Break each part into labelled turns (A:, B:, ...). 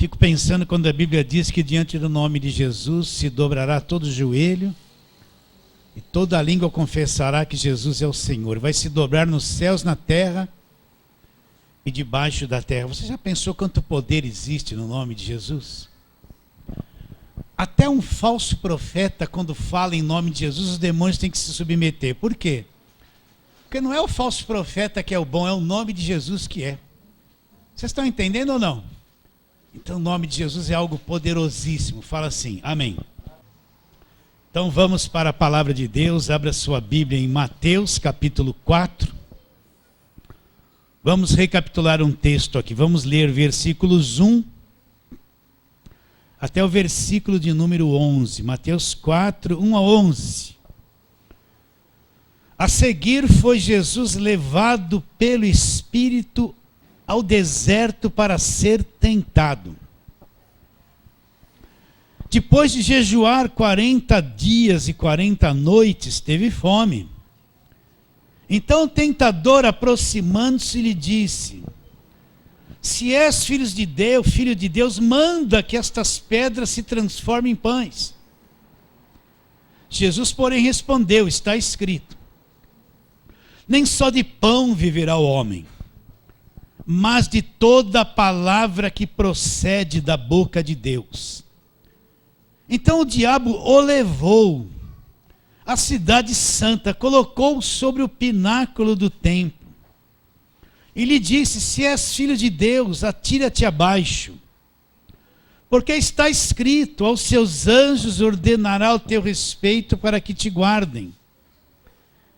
A: Fico pensando quando a Bíblia diz que diante do nome de Jesus se dobrará todo o joelho e toda a língua confessará que Jesus é o Senhor. Vai se dobrar nos céus, na terra e debaixo da terra. Você já pensou quanto poder existe no nome de Jesus? Até um falso profeta, quando fala em nome de Jesus, os demônios têm que se submeter. Por quê? Porque não é o falso profeta que é o bom, é o nome de Jesus que é. Vocês estão entendendo ou não? Então o nome de Jesus é algo poderosíssimo. Fala assim, amém. Então vamos para a palavra de Deus. Abra sua Bíblia em Mateus capítulo 4. Vamos recapitular um texto aqui. Vamos ler versículos 1 até o versículo de número 11. Mateus 4, 1 a 11. A seguir foi Jesus levado pelo Espírito ao deserto para ser tentado. Depois de jejuar 40 dias e 40 noites, teve fome. Então o tentador, aproximando-se, lhe disse: se és filho de Deus, manda que estas pedras se transformem em pães. Jesus, porém, respondeu: está escrito, nem só de pão viverá o homem, mas de toda a palavra que procede da boca de Deus. Então o diabo o levou à cidade santa, colocou-o sobre o pináculo do templo e lhe disse: se és filho de Deus, atira-te abaixo, porque está escrito, aos seus anjos ordenará o teu respeito para que te guardem.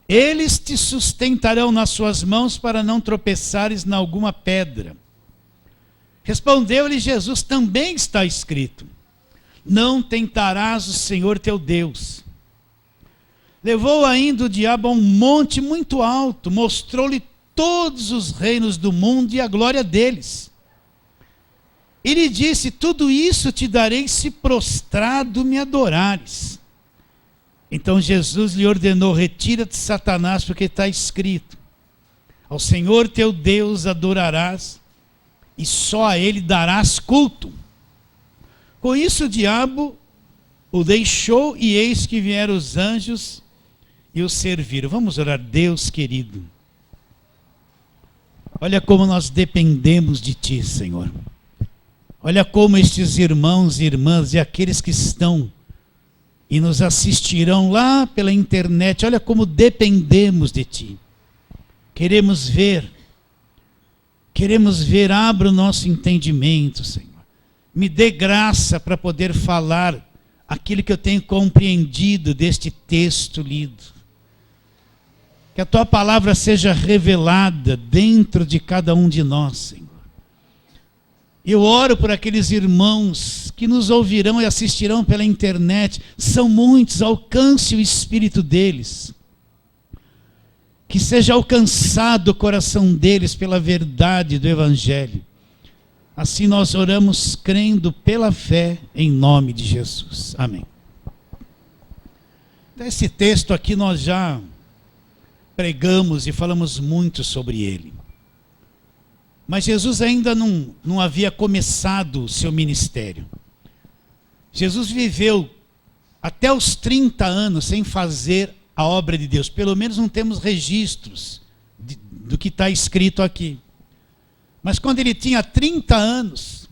A: Eles te sustentarão nas suas mãos para não tropeçares em alguma pedra. Respondeu-lhe Jesus: também está escrito, não tentarás o Senhor teu Deus. Levou ainda o diabo a um monte muito alto, mostrou-lhe todos os reinos do mundo e a glória deles. E lhe disse: tudo isso te darei se prostrado me adorares. Então Jesus lhe ordenou: retira-te, Satanás, porque está escrito, ao Senhor teu Deus adorarás e só a ele darás culto. Com isso o diabo o deixou e eis que vieram os anjos e o serviram. Vamos orar. Deus querido, olha como nós dependemos de Ti, Senhor. Olha como estes irmãos e irmãs e aqueles que estão e nos assistirão lá pela internet, olha como dependemos de Ti. Queremos ver, abra o nosso entendimento, Senhor. Me dê graça para poder falar aquilo que eu tenho compreendido deste texto lido. Que a Tua palavra seja revelada dentro de cada um de nós, Senhor. Eu oro por aqueles irmãos que nos ouvirão e assistirão pela internet. São muitos, alcance o espírito deles. Que seja alcançado o coração deles pela verdade do Evangelho. Assim nós oramos crendo pela fé em nome de Jesus. Amém. Esse texto aqui nós já pregamos e falamos muito sobre ele. Mas Jesus ainda não havia começado o seu ministério. Jesus viveu até os 30 anos sem fazer a obra de Deus. Pelo menos não temos registros do que está escrito aqui. Mas quando ele tinha 30 anos,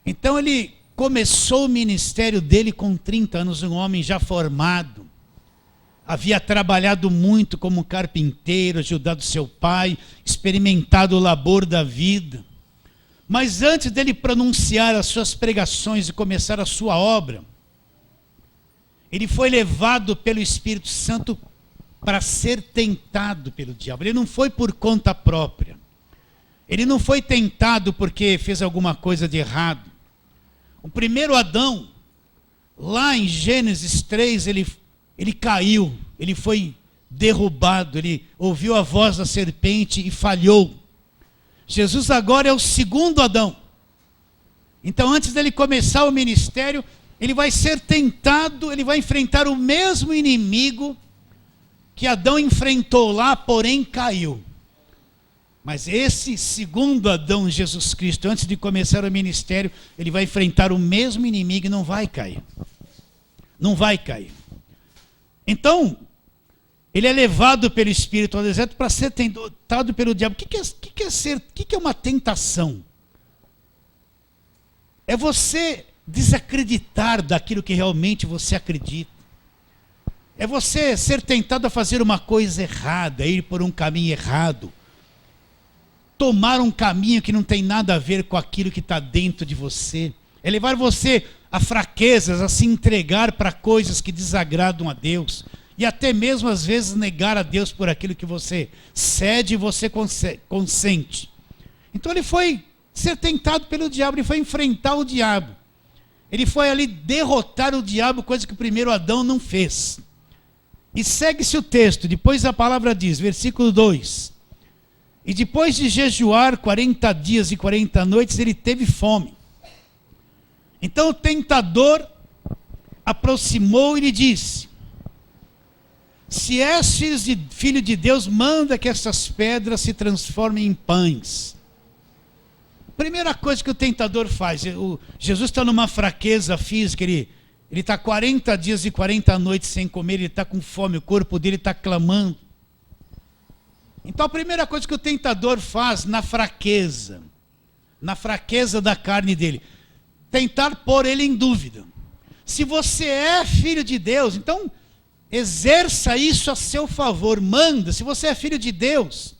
A: então ele começou o ministério dele com 30 anos, um homem já formado. Havia trabalhado muito como carpinteiro, ajudado seu pai, experimentado o labor da vida. Mas antes dele pronunciar as suas pregações e começar a sua obra, ele foi levado pelo Espírito Santo para ser tentado pelo diabo. Ele não foi por conta própria. Ele não foi tentado porque fez alguma coisa de errado. O primeiro Adão, lá em Gênesis 3, ele caiu, ele foi derrubado, ele ouviu a voz da serpente e falhou. Jesus agora é o segundo Adão. Então antes dele começar o ministério, ele vai ser tentado, ele vai enfrentar o mesmo inimigo que Adão enfrentou lá, porém caiu. Mas esse segundo Adão, Jesus Cristo, antes de começar o ministério, ele vai enfrentar o mesmo inimigo e não vai cair. Não vai cair. Então, ele é levado pelo Espírito ao deserto para ser tentado pelo diabo. O que é uma tentação? É você desacreditar daquilo que realmente você acredita. É você ser tentado a fazer uma coisa errada, ir por um caminho errado. Tomar um caminho que não tem nada a ver com aquilo que está dentro de você. É levar você a fraquezas, a se entregar para coisas que desagradam a Deus. E até mesmo às vezes negar a Deus por aquilo que você cede e você consente. Então ele foi ser tentado pelo diabo, ele foi enfrentar o diabo. Ele foi ali derrotar o diabo, coisa que o primeiro Adão não fez. E segue-se o texto, depois a palavra diz, versículo 2. E depois de jejuar 40 dias e 40 noites, ele teve fome. Então o tentador aproximou e lhe disse: se és filho de Deus, manda que essas pedras se transformem em pães. Primeira coisa que o tentador faz, Jesus está numa fraqueza física, ele está 40 dias e 40 noites sem comer, ele está com fome, o corpo dele está clamando. Então a primeira coisa que o tentador faz na fraqueza da carne dele, tentar pôr ele em dúvida. Se você é filho de Deus, então exerça isso a seu favor, manda. Se você é filho de Deus,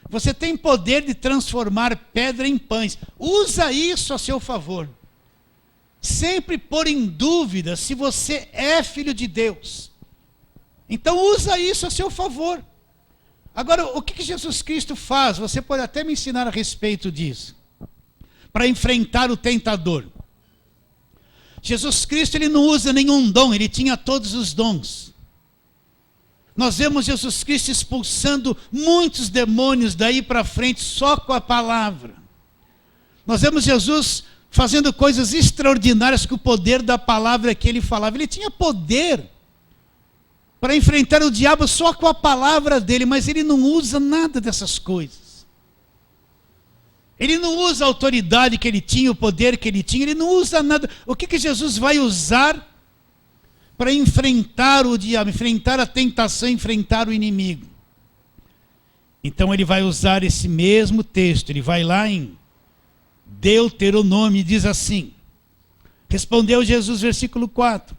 A: você tem poder de transformar pedra em pães. Usa isso a seu favor. Sempre pôr em dúvida se você é filho de Deus. Então usa isso a seu favor. Agora, o que Jesus Cristo faz? Você pode até me ensinar a respeito disso. Para enfrentar o tentador. Jesus Cristo, ele não usa nenhum dom, ele tinha todos os dons. Nós vemos Jesus Cristo expulsando muitos demônios daí para frente só com a palavra. Nós vemos Jesus fazendo coisas extraordinárias com o poder da palavra que ele falava. Ele tinha poder para enfrentar o diabo só com a palavra dele, mas ele não usa nada dessas coisas. Ele não usa a autoridade que ele tinha, o poder que ele tinha, ele não usa nada. O que Jesus vai usar para enfrentar o diabo, enfrentar a tentação, enfrentar o inimigo? Então ele vai usar esse mesmo texto, ele vai lá em Deuteronômio e diz assim: respondeu Jesus, versículo 4,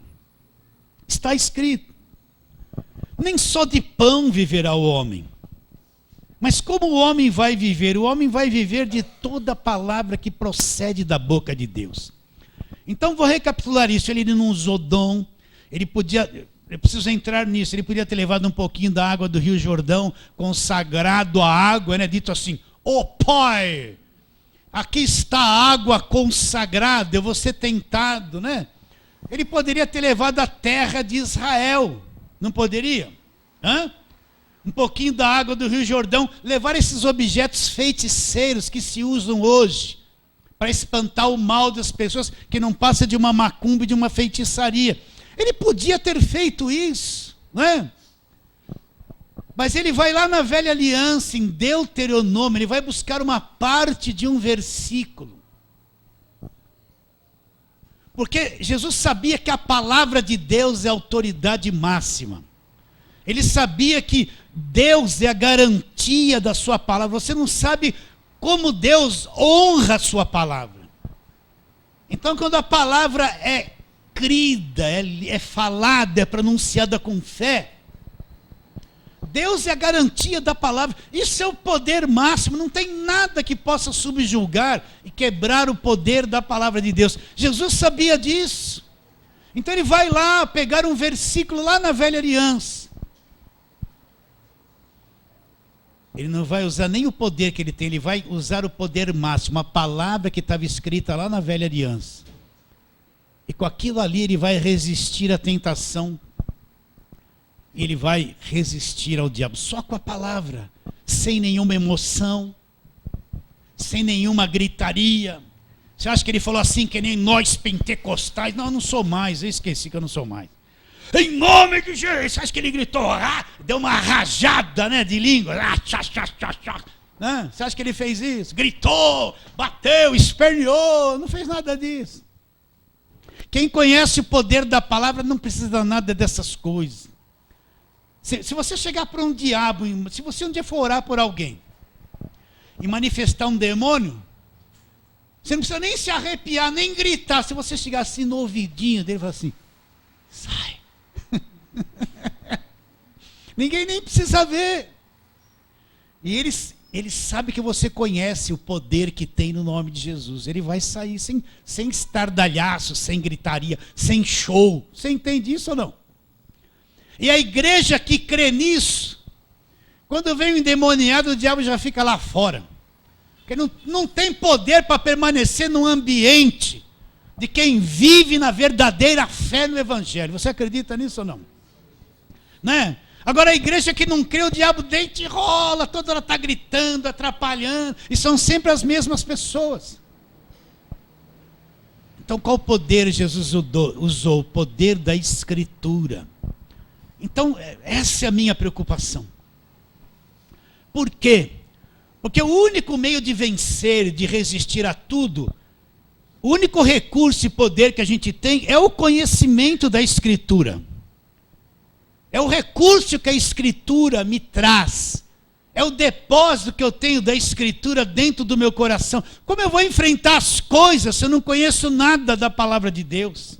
A: está escrito, nem só de pão viverá o homem. Mas como o homem vai viver? O homem vai viver de toda palavra que procede da boca de Deus. Então vou recapitular isso. Ele não usou dom. Eu preciso entrar nisso. Ele podia ter levado um pouquinho da água do Rio Jordão, consagrado a água, né? Dito assim: ó Pai, aqui está a água consagrada, eu vou ser tentado, né? Ele poderia ter levado a terra de Israel. Não poderia? Um pouquinho da água do Rio Jordão, levar esses objetos feiticeiros que se usam hoje para espantar o mal das pessoas, que não passa de uma macumba e de uma feitiçaria. Ele podia ter feito isso, não é? Mas ele vai lá na velha aliança, em Deuteronômio, ele vai buscar uma parte de um versículo. Porque Jesus sabia que a palavra de Deus é a autoridade máxima. Ele sabia que Deus é a garantia da sua palavra. Você não sabe como Deus honra a sua palavra. Então, quando a palavra é crida, é falada, é pronunciada com fé, Deus é a garantia da palavra. Isso é o poder máximo. Não tem nada que possa subjulgar e quebrar o poder da palavra de Deus. Jesus sabia disso. Então ele vai lá pegar um versículo lá na velha aliança. Ele não vai usar nem o poder que ele tem, ele vai usar o poder máximo, a palavra que estava escrita lá na velha aliança. E com aquilo ali ele vai resistir à tentação. Ele vai resistir ao diabo só com a palavra, sem nenhuma emoção, sem nenhuma gritaria. Você acha que ele falou assim que nem nós pentecostais? Não, eu não sou mais, eu esqueci que eu não sou mais. Em nome de Jesus, você acha que ele gritou, deu uma rajada, né, de língua, Né? Você acha que ele fez isso? Gritou, bateu, esperneou, não fez nada disso. Quem conhece o poder da palavra não precisa nada dessas coisas. Se você chegar para um diabo, se você um dia for orar por alguém e manifestar um demônio, você não precisa nem se arrepiar, nem gritar. Se você chegar assim no ouvidinho dele e falar assim, sai. Ninguém nem precisa ver. E ele sabe que você conhece o poder que tem no nome de Jesus. Ele vai sair sem estardalhaço, sem gritaria, sem show. Você entende isso ou não? E a igreja que crê nisso, quando vem o endemoniado, o diabo já fica lá fora. Porque não tem poder para permanecer num ambiente de quem vive na verdadeira fé no Evangelho. Você acredita nisso ou não? Né? Agora a igreja que não crê, o diabo deita e rola, toda hora está gritando, atrapalhando, e são sempre as mesmas pessoas. Então qual poder Jesus usou? O poder da Escritura. Então essa é a minha preocupação. Por quê? Porque o único meio de vencer, de resistir a tudo, o único recurso e poder que a gente tem é o conhecimento da Escritura. É o recurso que a Escritura me traz. É o depósito que eu tenho da Escritura dentro do meu coração. Como eu vou enfrentar as coisas se eu não conheço nada da palavra de Deus?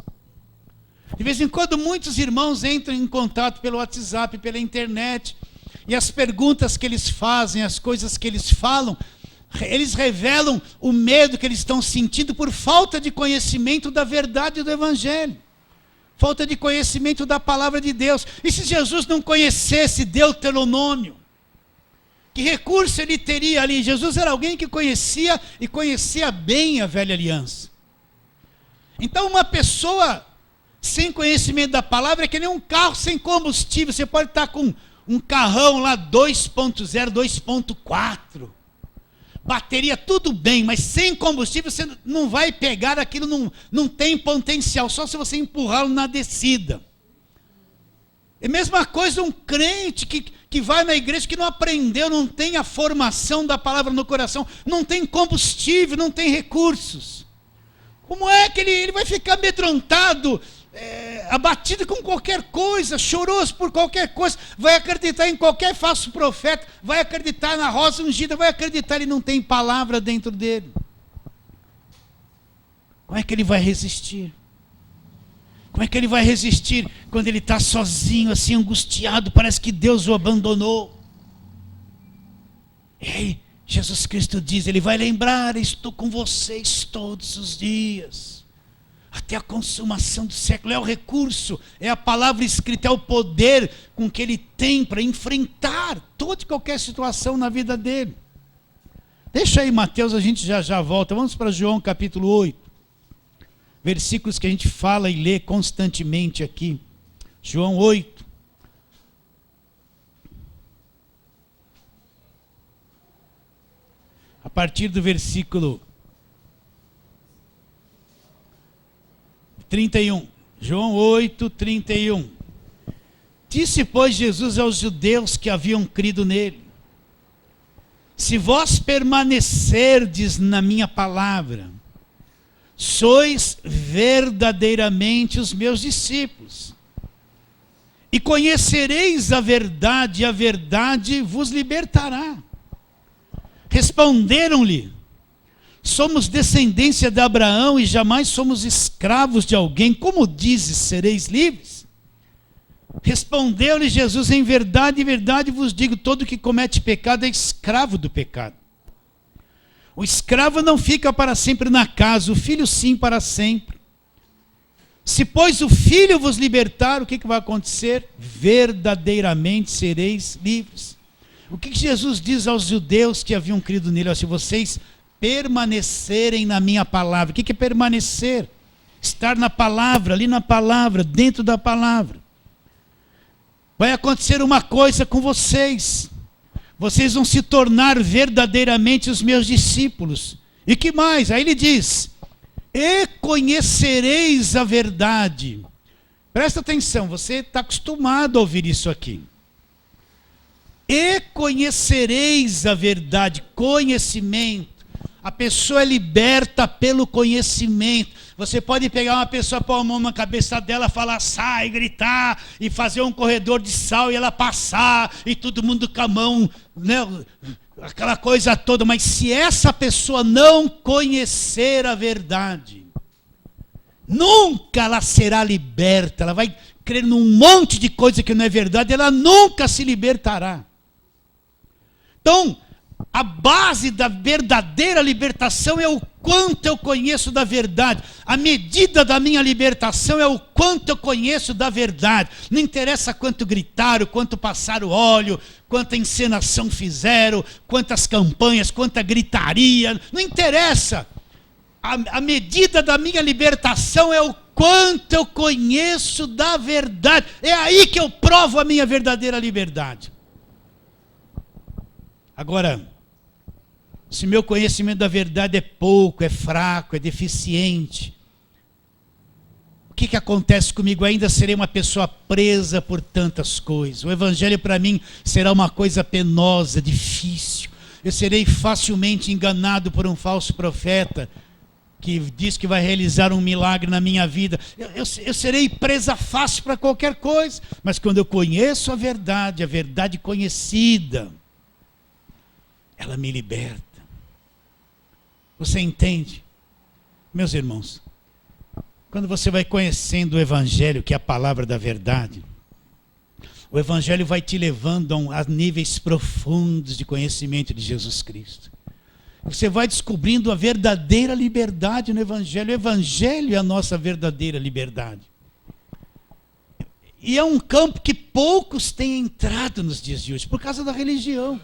A: De vez em quando muitos irmãos entram em contato pelo WhatsApp, pela internet, e as perguntas que eles fazem, as coisas que eles falam, eles revelam o medo que eles estão sentindo por falta de conhecimento da verdade do Evangelho. Falta de conhecimento da palavra de Deus. E se Jesus não conhecesse Deuteronômio? Que recurso ele teria ali? Jesus era alguém que conhecia e conhecia bem a velha aliança. Então uma pessoa sem conhecimento da palavra é que nem um carro sem combustível. Você pode estar com um carrão lá 2.0, 2.4. Bateria tudo bem, mas sem combustível você não vai pegar aquilo, não tem potencial, só se você empurrá-lo na descida. É a mesma coisa um crente que vai na igreja, que não aprendeu, não tem a formação da palavra no coração, não tem combustível, não tem recursos. Como é que ele vai ficar amedrontado, abatido com qualquer coisa, choroso por qualquer coisa, vai acreditar em qualquer falso profeta, vai acreditar na rosa ungida, vai acreditar, ele não tem palavra dentro dele. Como é que ele vai resistir? Como é que ele vai resistir quando ele está sozinho, assim, angustiado, parece que Deus o abandonou? E aí, Jesus Cristo diz, ele vai lembrar, estou com vocês todos os dias, até a consumação do século. É o recurso, é a palavra escrita, é o poder com que ele tem para enfrentar toda e qualquer situação na vida dele. Deixa aí Mateus, a gente já volta. Vamos para João capítulo 8. Versículos que a gente fala e lê constantemente aqui. João 8. A partir do versículo 31. João 8, 31. Disse, pois, Jesus aos judeus que haviam crido nele: se vós permanecerdes na minha palavra, sois verdadeiramente os meus discípulos, e conhecereis a verdade vos libertará. Responderam-lhe: somos descendência de Abraão e jamais somos escravos de alguém. Como dizes, sereis livres? Respondeu-lhe Jesus: em verdade vos digo, todo que comete pecado é escravo do pecado. O escravo não fica para sempre na casa, o filho sim para sempre. Se, pois, o filho vos libertar, o que vai acontecer? Verdadeiramente sereis livres. O que Jesus diz aos judeus que haviam crido nele? Se vocês permanecerem na minha palavra. O que é permanecer? Estar na palavra, ali na palavra, dentro da palavra. Vai acontecer uma coisa com vocês. Vocês vão se tornar verdadeiramente os meus discípulos. E que mais? Aí ele diz: e conhecereis a verdade. Presta atenção, você está acostumado a ouvir isso aqui. e conhecereis a verdade. Conhecimento. A pessoa é liberta pelo conhecimento. Você pode pegar uma pessoa, pôr a mão na cabeça dela, falar, sai, gritar, e fazer um corredor de sal e ela passar, e todo mundo com a mão, né, aquela coisa toda. Mas se essa pessoa não conhecer a verdade, nunca ela será liberta. Ela vai crer num monte de coisa que não é verdade, ela nunca se libertará. Então, a base da verdadeira libertação é o quanto eu conheço da verdade. A medida da minha libertação é o quanto eu conheço da verdade. Não interessa quanto gritaram, quanto passaram óleo, quanta encenação fizeram, quantas campanhas, quanta gritaria. Não interessa. A medida da minha libertação é o quanto eu conheço da verdade. É aí que eu provo a minha verdadeira liberdade. Agora, se meu conhecimento da verdade é pouco, é fraco, é deficiente, o que acontece comigo? Ainda serei uma pessoa presa por tantas coisas. O evangelho para mim será uma coisa penosa, difícil. Eu serei facilmente enganado por um falso profeta que diz que vai realizar um milagre na minha vida. Eu serei presa fácil para qualquer coisa. Mas quando eu conheço a verdade conhecida, ela me liberta. Você entende? Meus irmãos, quando você vai conhecendo o Evangelho, que é a palavra da verdade, o Evangelho vai te levando a níveis profundos de conhecimento de Jesus Cristo. Você vai descobrindo a verdadeira liberdade no Evangelho. O Evangelho é a nossa verdadeira liberdade. E é um campo que poucos têm entrado nos dias de hoje, por causa da religião.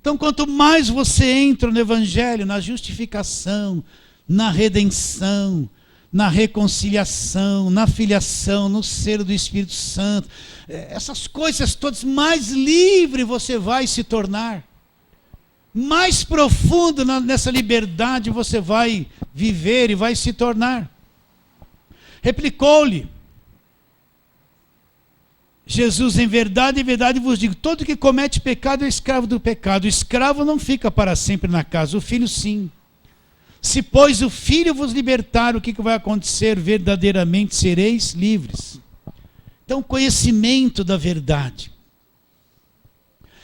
A: Então, quanto mais você entra no Evangelho, na justificação, na redenção, na reconciliação, na filiação, no selo do Espírito Santo, essas coisas todas, mais livre você vai se tornar. Mais profundo nessa liberdade você vai viver e vai se tornar. Replicou-lhe Jesus, em verdade vos digo, todo que comete pecado é escravo do pecado. O escravo não fica para sempre na casa, o filho sim. Se, pois, o filho vos libertar, o que vai acontecer? Verdadeiramente sereis livres. Então, conhecimento da verdade.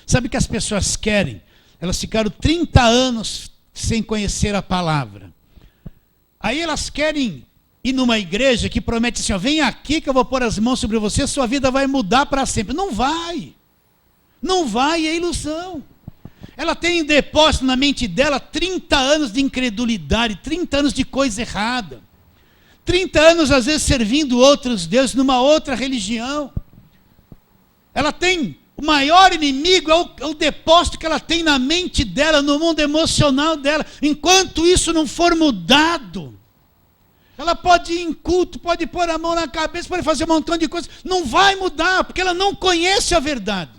A: Sabe o que as pessoas querem? Elas ficaram 30 anos sem conhecer a palavra. Aí elas querem ir numa igreja que promete assim, ó, vem aqui que eu vou pôr as mãos sobre você, sua vida vai mudar para sempre. Não vai. Não vai, é ilusão. Ela tem em depósito na mente dela 30 anos de incredulidade, 30 anos de coisa errada. 30 anos, às vezes, servindo outros deuses numa outra religião. Ela tem... O maior inimigo é o depósito que ela tem na mente dela, no mundo emocional dela. Enquanto isso não for mudado, ela pode ir em culto, pode pôr a mão na cabeça, pode fazer um montão de coisas. Não vai mudar, porque ela não conhece a verdade.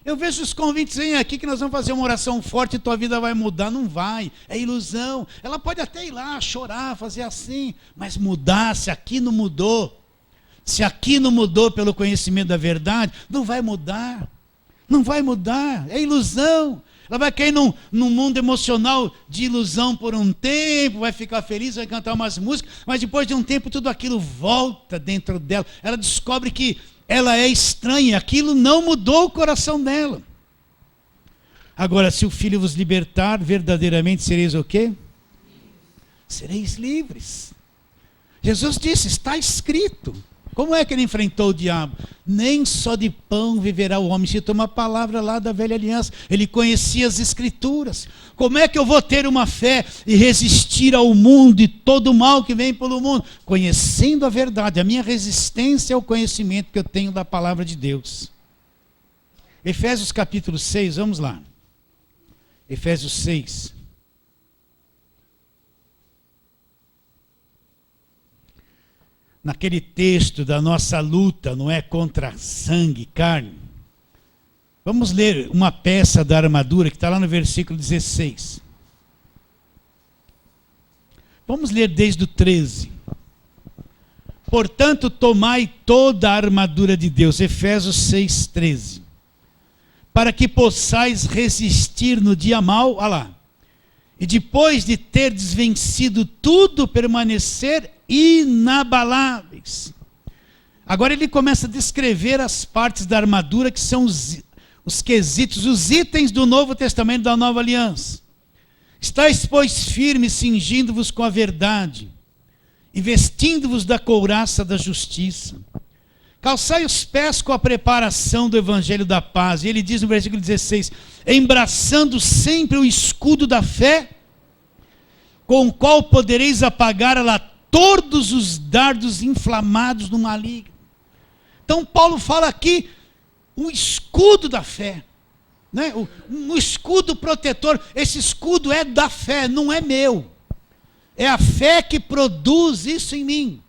A: Eu vejo os convites, vem aqui que nós vamos fazer uma oração forte e tua vida vai mudar. Não vai, é ilusão. Ela pode até ir lá, chorar, fazer assim, mas mudar, se aqui não mudou, se aqui não mudou pelo conhecimento da verdade, não vai mudar. Não vai mudar, é ilusão. Ela vai cair num mundo emocional de ilusão por um tempo, vai ficar feliz, vai cantar umas músicas, mas depois de um tempo tudo aquilo volta dentro dela. Ela descobre que ela é estranha, aquilo não mudou o coração dela. Agora, se o Filho vos libertar, verdadeiramente sereis o quê? Sereis livres. Jesus disse, está escrito. Como é que ele enfrentou o diabo? Nem só de pão viverá o homem. Citou uma palavra lá da velha aliança. Ele conhecia as escrituras. Como é que eu vou ter uma fé e resistir ao mundo e todo o mal que vem pelo mundo? Conhecendo a verdade. A minha resistência é o conhecimento que eu tenho da palavra de Deus. Efésios capítulo 6, vamos lá. Efésios 6. Naquele texto da nossa luta, não é contra sangue e carne. Vamos ler uma peça da armadura que está lá no versículo 16. Vamos ler desde o 13. Portanto, tomai toda a armadura de Deus, Efésios 6,13, para que possais resistir no dia mau, olha lá, e depois de ter desvencido tudo, permanecer inabaláveis. Agora ele começa a descrever as partes da armadura que são os quesitos, os itens do Novo Testamento, da Nova Aliança. Estais, pois, firmes, cingindo-vos com a verdade, e vestindo-vos da couraça da justiça. Calçai os pés com a preparação do Evangelho da paz. E ele diz no versículo 16, embraçando sempre o escudo da fé, com o qual podereis apagar todos os dardos inflamados do maligno. Então Paulo fala aqui, o escudo da fé, né? Um escudo protetor. Esse escudo é da fé, não é meu. É a fé que produz isso em mim.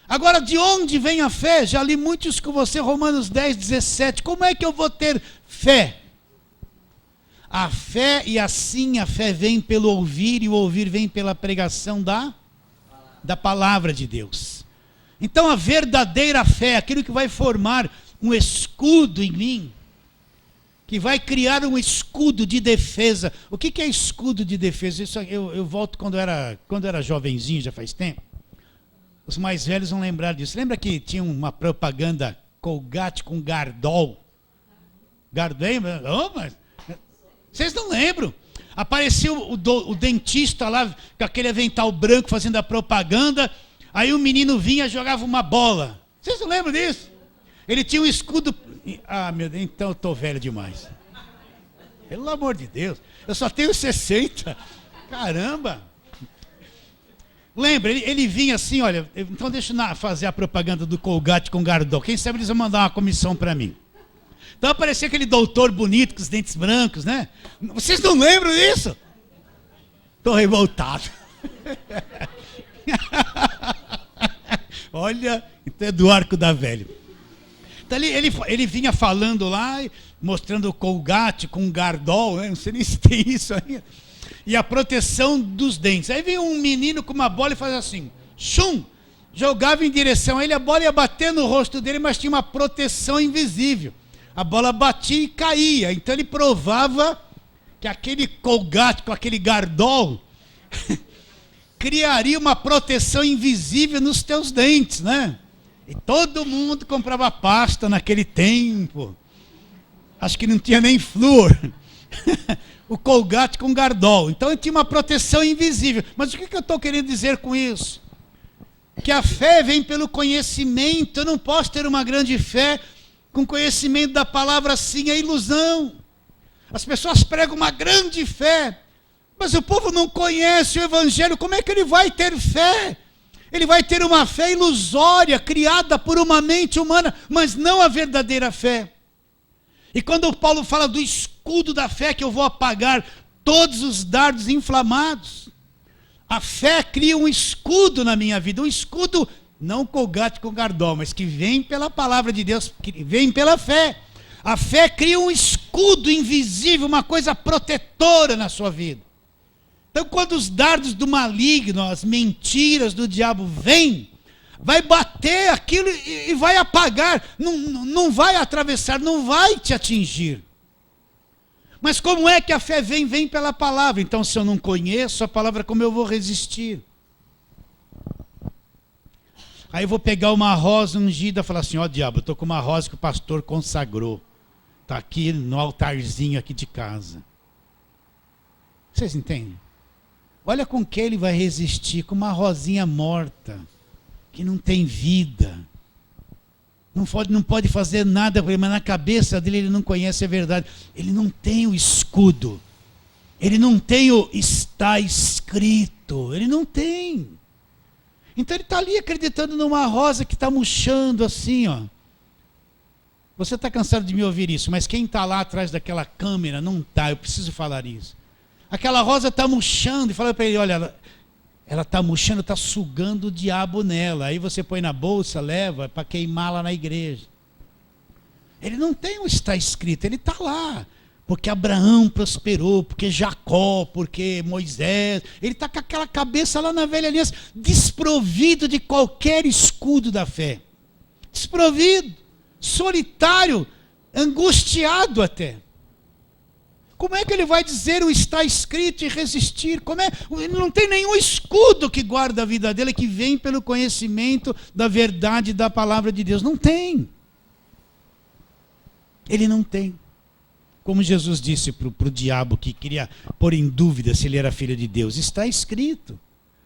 A: Agora, de onde vem a fé? Já li muitos com você, Romanos 10, 17. Como é que eu vou ter fé? A fé, e assim a fé vem pelo ouvir, e o ouvir vem pela pregação da palavra de Deus. Então a verdadeira fé, aquilo que vai formar um escudo em mim, que vai criar um escudo de defesa. O que é escudo de defesa? Isso eu volto quando era jovenzinho, já faz tempo. Os mais velhos vão lembrar disso. Lembra que tinha uma propaganda Colgate com Gardol? Gardol? Oh, mas vocês não lembram? Apareceu o dentista lá, com aquele avental branco fazendo a propaganda. Aí o menino vinha e jogava uma bola. Vocês não lembram disso? Ele tinha um escudo. Ah, meu Deus, então eu estou velho demais. Pelo amor de Deus, eu só tenho 60. Caramba! Lembra, ele vinha assim, olha, então deixa eu fazer a propaganda do Colgate com Gardol. Quem sabe eles vão mandar uma comissão para mim. Então aparecia aquele doutor bonito com os dentes brancos, né? Vocês não lembram disso? Estou revoltado. Olha, então é do arco da velha. Então ele vinha falando lá, mostrando o Colgate com Gardol, né? Não sei nem se tem isso aí. E a proteção dos dentes. Aí veio um menino com uma bola e fazia assim, chum, jogava em direção a ele, a bola ia bater no rosto dele, mas tinha uma proteção invisível. A bola batia e caía. Então ele provava que aquele Colgate com aquele Gardol criaria uma proteção invisível nos teus dentes, né? E todo mundo comprava pasta naquele tempo. Acho que não tinha nem flúor. O Colgate com Gardol. Então ele tinha uma proteção invisível. Mas o que eu estou querendo dizer com isso? Que a fé vem pelo conhecimento. Eu não posso ter uma grande fé com conhecimento da palavra, assim, é ilusão. As pessoas pregam uma grande fé, mas o povo não conhece o Evangelho. Como é que ele vai ter fé? Ele vai ter uma fé ilusória, criada por uma mente humana, mas não a verdadeira fé. E quando Paulo fala do escudo da fé, que eu vou apagar todos os dardos inflamados, a fé cria um escudo na minha vida, um escudo, não Colgate com Gardol, mas que vem pela palavra de Deus, que vem pela fé. A fé cria um escudo invisível, uma coisa protetora na sua vida. Então quando os dardos do maligno, as mentiras do diabo vêm, vai bater aquilo e vai apagar, não vai atravessar, não vai te atingir. Mas como é que a fé vem? Vem pela palavra. Então se eu não conheço a palavra, como eu vou resistir? Aí eu vou pegar uma rosa ungida e falar assim, ó diabo, eu estou com uma rosa que o pastor consagrou. Está aqui no altarzinho aqui de casa. Vocês entendem? Olha com que ele vai resistir, com uma rosinha morta, que não tem vida. Não pode fazer nada com ele, mas na cabeça dele ele não conhece a verdade. Ele não tem o escudo. Ele não tem o está escrito. Ele não tem. Então ele está ali acreditando numa rosa que está murchando assim, ó. Você está cansado de me ouvir isso, mas quem está lá atrás daquela câmera não está, eu preciso falar isso. Aquela rosa está murchando, e fala para ele, olha, ela está murchando, está sugando o diabo nela. Aí você põe na bolsa, leva para queimá-la na igreja. Ele não tem o está escrito, ele está lá. porque Abraão prosperou, porque Jacó, porque Moisés. Ele está com aquela cabeça lá na velha aliança, desprovido de qualquer escudo da fé. Desprovido, solitário, angustiado até. Como é que ele vai dizer o está escrito e resistir? Ele não tem nenhum escudo que guarda a vida dele, que vem pelo conhecimento da verdade da palavra de Deus. Não tem. Ele não tem. Como Jesus disse para o diabo que queria pôr em dúvida se ele era filho de Deus. Está escrito.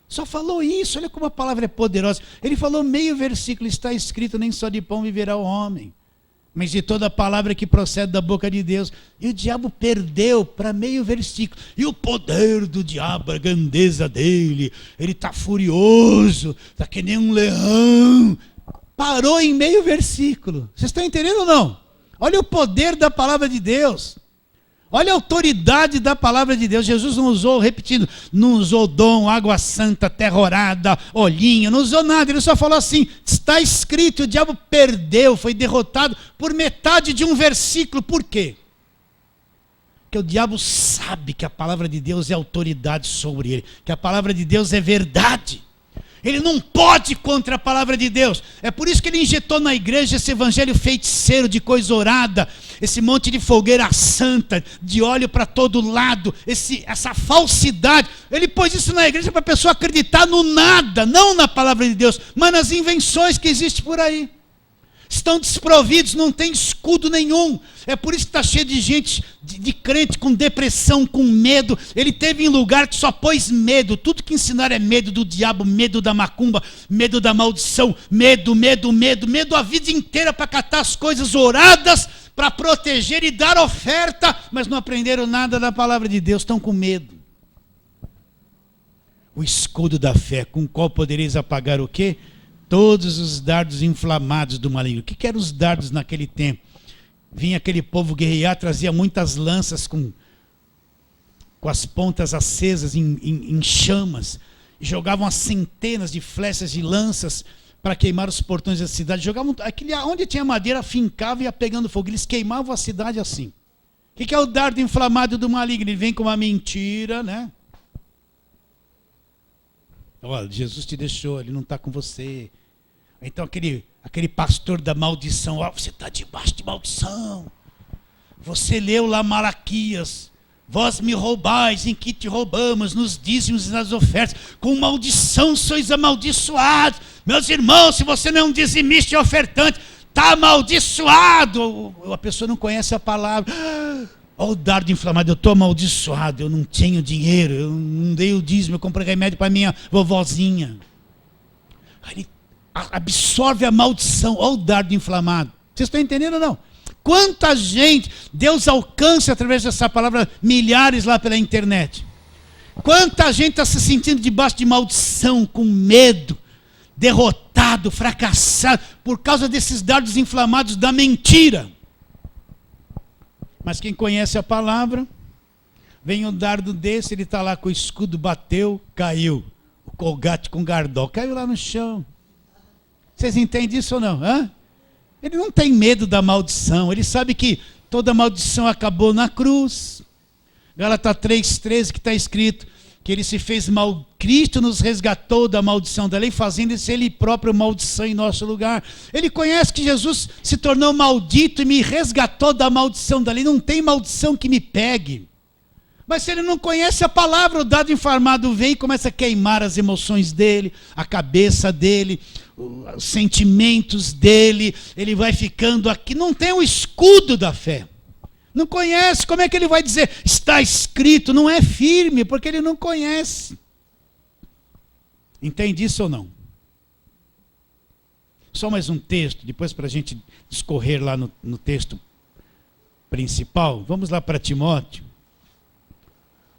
A: Só falou isso, olha como a palavra é poderosa. Ele falou meio versículo, está escrito, nem só de pão viverá o homem, mas de toda palavra que procede da boca de Deus. E o diabo perdeu para meio versículo. E o poder do diabo, a grandeza dele, ele está furioso, está que nem um leão. Parou em meio versículo. Vocês estão entendendo ou não? Olha o poder da palavra de Deus. Olha a autoridade da palavra de Deus. Jesus não usou, repetindo, não usou dom, água santa, terrorada, olhinho, não usou nada. Ele só falou assim, está escrito, o diabo perdeu, foi derrotado por metade de um versículo. Por quê? Porque o diabo sabe que a palavra de Deus é autoridade sobre ele, que a palavra de Deus é verdade. Ele não pode contra a palavra de Deus. É por isso que ele injetou na igreja esse evangelho feiticeiro de coisa orada, esse monte de fogueira santa, de óleo para todo lado, essa falsidade. Ele pôs isso na igreja para a pessoa acreditar no nada, não na palavra de Deus, mas nas invenções que existem por aí. Estão desprovidos, não tem escudo nenhum. É por isso que está cheio de gente, de crente com depressão, com medo. Ele teve em lugar que só pôs medo. Tudo que ensinaram é medo do diabo, medo da macumba, medo da maldição, medo a vida inteira para catar as coisas oradas, para proteger e dar oferta, mas não aprenderam nada da palavra de Deus, estão com medo. O escudo da fé, com o qual podereis apagar o quê? Todos os dardos inflamados do maligno. O que eram os dardos naquele tempo? Vinha aquele povo guerrear, trazia muitas lanças com as pontas acesas em chamas. E jogavam as centenas de flechas de lanças para queimar os portões da cidade. Jogavam onde tinha madeira, fincava e ia pegando fogo. Eles queimavam a cidade assim. O que é o dardo inflamado do maligno? Ele vem com uma mentira, né? Olha, Jesus te deixou, ele não está com você. Então aquele pastor da maldição, você está debaixo de maldição. Você leu lá Malaquias, vós me roubais, em que te roubamos, nos dízimos e nas ofertas, com maldição sois amaldiçoados. Meus irmãos, se você não é um dizimista e ofertante, está amaldiçoado. A pessoa não conhece a palavra. Olha o dardo inflamado, eu estou amaldiçoado, eu não tenho dinheiro, eu não dei o dízimo, eu comprei remédio para minha vovozinha. Aí ele absorve a maldição, olha o dardo inflamado. Vocês estão entendendo ou não? Quanta gente Deus alcança através dessa palavra, milhares lá pela internet. Quanta gente está se sentindo debaixo de maldição, com medo, derrotado, fracassado, por causa desses dardos inflamados da mentira. Mas quem conhece a palavra, vem um dardo desse, ele está lá com o escudo, bateu, caiu. O colgate com gardol, caiu lá no chão. Vocês entendem isso ou não? Hã? Ele não tem medo da maldição, ele sabe que toda maldição acabou na cruz. Gálatas 3,13 que está escrito que ele se fez mal, Cristo nos resgatou da maldição da lei, fazendo-se ele próprio maldição em nosso lugar. Ele conhece que Jesus se tornou maldito e me resgatou da maldição da lei. Não tem maldição que me pegue. Mas se ele não conhece a palavra, o dado inflamado vem e começa a queimar as emoções dele, a cabeça dele, os sentimentos dele, ele vai ficando aqui, não tem o escudo da fé. Não conhece, como é que ele vai dizer, está escrito, não é firme, porque ele não conhece. Entende isso ou não? Só mais um texto, depois para a gente discorrer lá no texto principal. Vamos lá para Timóteo.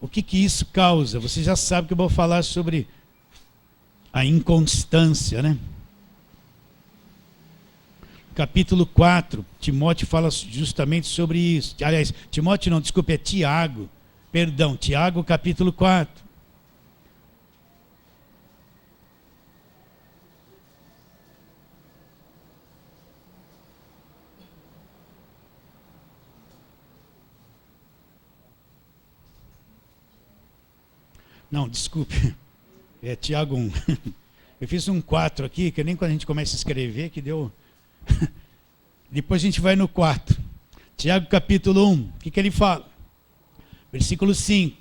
A: O que isso causa? Você já sabe que eu vou falar sobre a inconstância, né? Capítulo 4, Timóteo fala justamente sobre isso. Aliás, Timóteo não, desculpe, é Tiago. Perdão, Tiago, capítulo 4. Não, desculpe. É Tiago 1. Eu fiz um 4 aqui, que nem quando a gente começa a escrever, que deu... Depois a gente vai no 4. Tiago capítulo 1. O que ele fala? Versículo 5.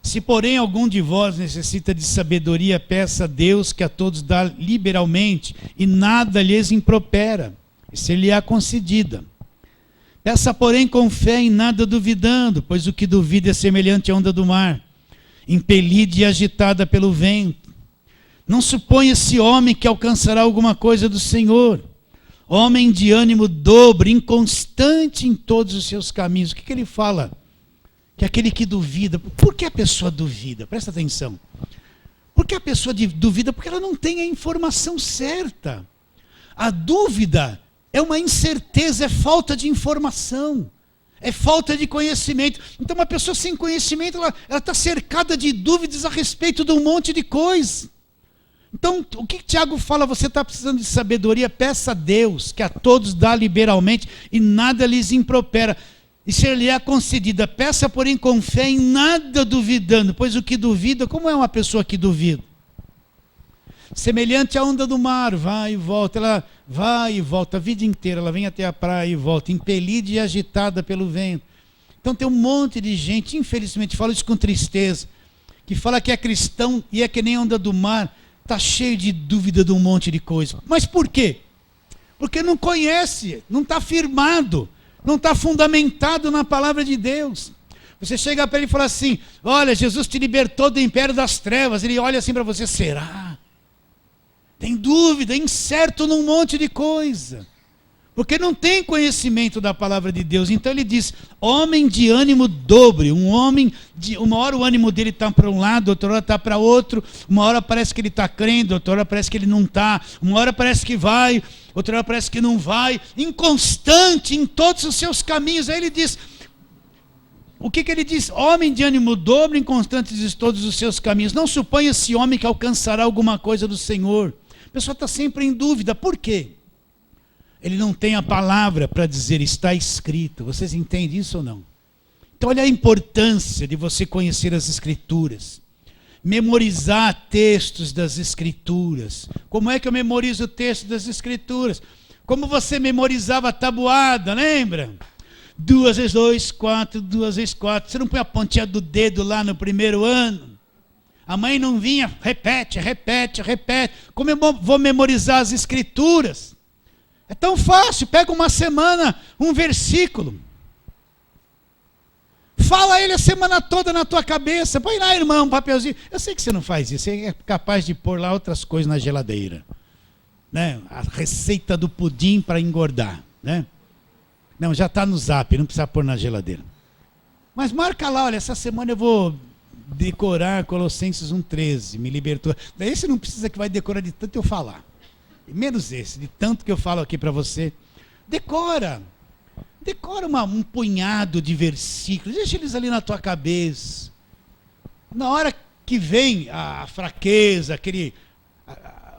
A: Se, porém, algum de vós necessita de sabedoria, peça a Deus, que a todos dá liberalmente, e nada lhes impropera, e ser-lhe-á concedida. Peça, porém, com fé, em nada duvidando, pois o que duvida é semelhante à onda do mar, impelida e agitada pelo vento. Não suponha esse homem que alcançará alguma coisa do Senhor. Homem de ânimo dobre, inconstante em todos os seus caminhos. O que ele fala? Que aquele que duvida. Por que a pessoa duvida? Presta atenção. Por que a pessoa duvida? Porque ela não tem a informação certa. A dúvida é uma incerteza, é falta de informação, é falta de conhecimento. Então uma pessoa sem conhecimento, ela está cercada de dúvidas a respeito de um monte de coisa. Então, o que Tiago fala? Você está precisando de sabedoria, peça a Deus, que a todos dá liberalmente e nada lhes impropera, e ser-lhe-á concedida. Peça, porém, com fé, em nada duvidando, pois o que duvida, como é uma pessoa que duvida? Semelhante à onda do mar, vai e volta, ela vai e volta a vida inteira, ela vem até a praia e volta, impelida e agitada pelo vento. Então tem um monte de gente, infelizmente, fala isso com tristeza, que fala que é cristão e é que nem onda do mar, está cheio de dúvida de um monte de coisa. Mas por quê? Porque não conhece, não está firmado, não está fundamentado na palavra de Deus. Você chega para ele e fala assim, olha, Jesus te libertou do império das trevas. Ele olha assim para você, será? Tem dúvida, incerto num monte de coisa. Porque não tem conhecimento da palavra de Deus. Então ele diz, homem de ânimo dobre. Um homem, uma hora o ânimo dele está para um lado, outra hora está para outro. Uma hora parece que ele está crendo, outra hora parece que ele não está. Uma hora parece que vai, outra hora parece que não vai. Inconstante em todos os seus caminhos. Aí ele diz, o que ele diz? Homem de ânimo dobre, inconstante em todos os seus caminhos. Não suponha esse homem que alcançará alguma coisa do Senhor. A pessoa está sempre em dúvida. Por quê? Ele não tem a palavra para dizer, está escrito. Vocês entendem isso ou não? Então olha a importância de você conhecer as Escrituras. Memorizar textos das Escrituras. Como é que eu memorizo o texto das Escrituras? Como você memorizava a tabuada, lembra? 2 vezes 2, 4, 2 vezes 4. Você não põe a pontinha do dedo lá no primeiro ano? A mãe não vinha, repete, repete, repete. Como eu vou memorizar as Escrituras? É tão fácil, pega uma semana, um versículo. Fala ele a semana toda na tua cabeça. Põe lá, irmão, um papelzinho. Eu sei que você não faz isso, você é capaz de pôr lá outras coisas na geladeira. Né? A receita do pudim para engordar. Né? Não, já está no Zap, não precisa pôr na geladeira. Mas marca lá, olha, essa semana eu vou decorar Colossenses 1,13, me libertou. Daí você não precisa que vai decorar de tanto eu falar. Menos esse, de tanto que eu falo aqui para você. Decora um punhado de versículos, deixa eles ali na tua cabeça. Na hora que vem a fraqueza,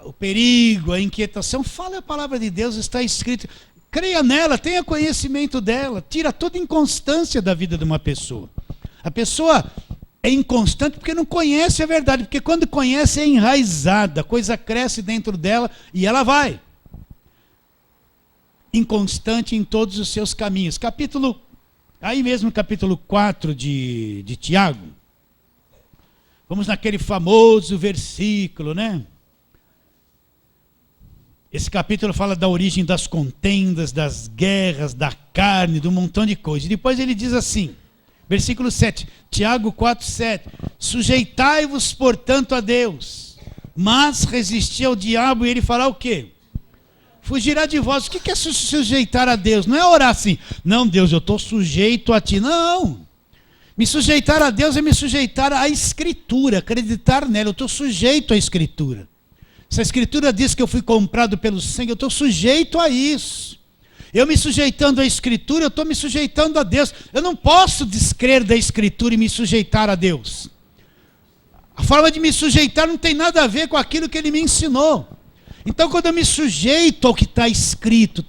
A: o perigo, a inquietação, fala a palavra de Deus, está escrito. Creia nela, tenha conhecimento dela, tira toda inconstância da vida de uma pessoa. A pessoa é inconstante porque não conhece a verdade, porque quando conhece é enraizada, a coisa cresce dentro dela e ela vai. Inconstante em todos os seus caminhos. Aí mesmo capítulo 4 de Tiago, vamos naquele famoso versículo, né? Esse capítulo fala da origem das contendas, das guerras, da carne, de um montão de coisas. E depois ele diz assim, versículo 7, Tiago 4, 7. Sujeitai-vos, portanto, a Deus, mas resisti ao diabo e ele fará o quê? Fugirá de vós. O que é se sujeitar a Deus? Não é orar assim, não, Deus, eu estou sujeito a ti. Não. Me sujeitar a Deus é me sujeitar à Escritura, acreditar nela. Eu estou sujeito à Escritura. Se a Escritura diz que eu fui comprado pelo sangue, eu estou sujeito a isso. Eu me sujeitando à Escritura, eu estou me sujeitando a Deus. Eu não posso descrer da Escritura e me sujeitar a Deus. A forma de me sujeitar não tem nada a ver com aquilo que Ele me ensinou. Então, quando eu me sujeito ao que está escrito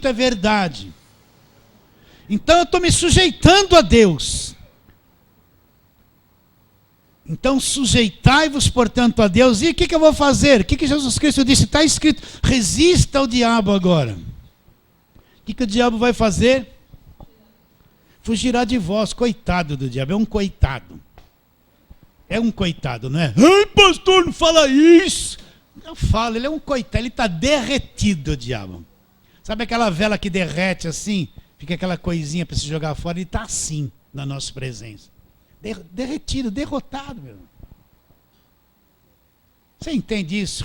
A: é verdade. Então, eu estou me sujeitando a Deus. Então sujeitai-vos, portanto, a Deus. E o que eu vou fazer? O que Jesus Cristo disse? Está escrito, resista ao diabo agora. O que o diabo vai fazer? Fugirá de vós. Coitado do diabo, é um coitado. É um coitado, não é? Ai, pastor, não fala isso. Eu falo, ele é um coitado, ele está derretido, o diabo. Sabe aquela vela que derrete assim? Fica aquela coisinha para se jogar fora, ele está assim na nossa presença. Derretido, derrotado, meu irmão. Você entende isso?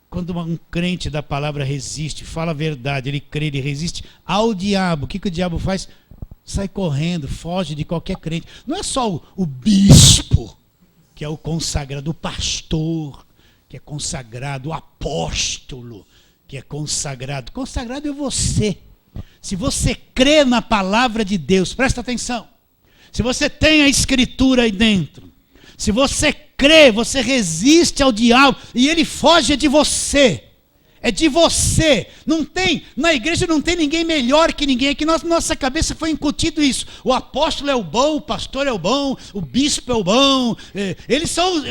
A: Quando um crente da palavra resiste, fala a verdade, ele crê, ele resiste ao diabo. O que o diabo faz? Sai correndo, foge de qualquer crente. Não é só o bispo, que é o consagrado, o pastor, que é consagrado, o apóstolo, que é consagrado. Consagrado é você. Se você crê na palavra de Deus, presta atenção. Se você tem a escritura aí dentro, se você crê, você resiste ao diabo e ele foge de você. É de você. Não tem, na igreja não tem ninguém melhor que ninguém. É que nossa cabeça foi incutido isso. O apóstolo é o bom, o pastor é o bom, o bispo é o bom.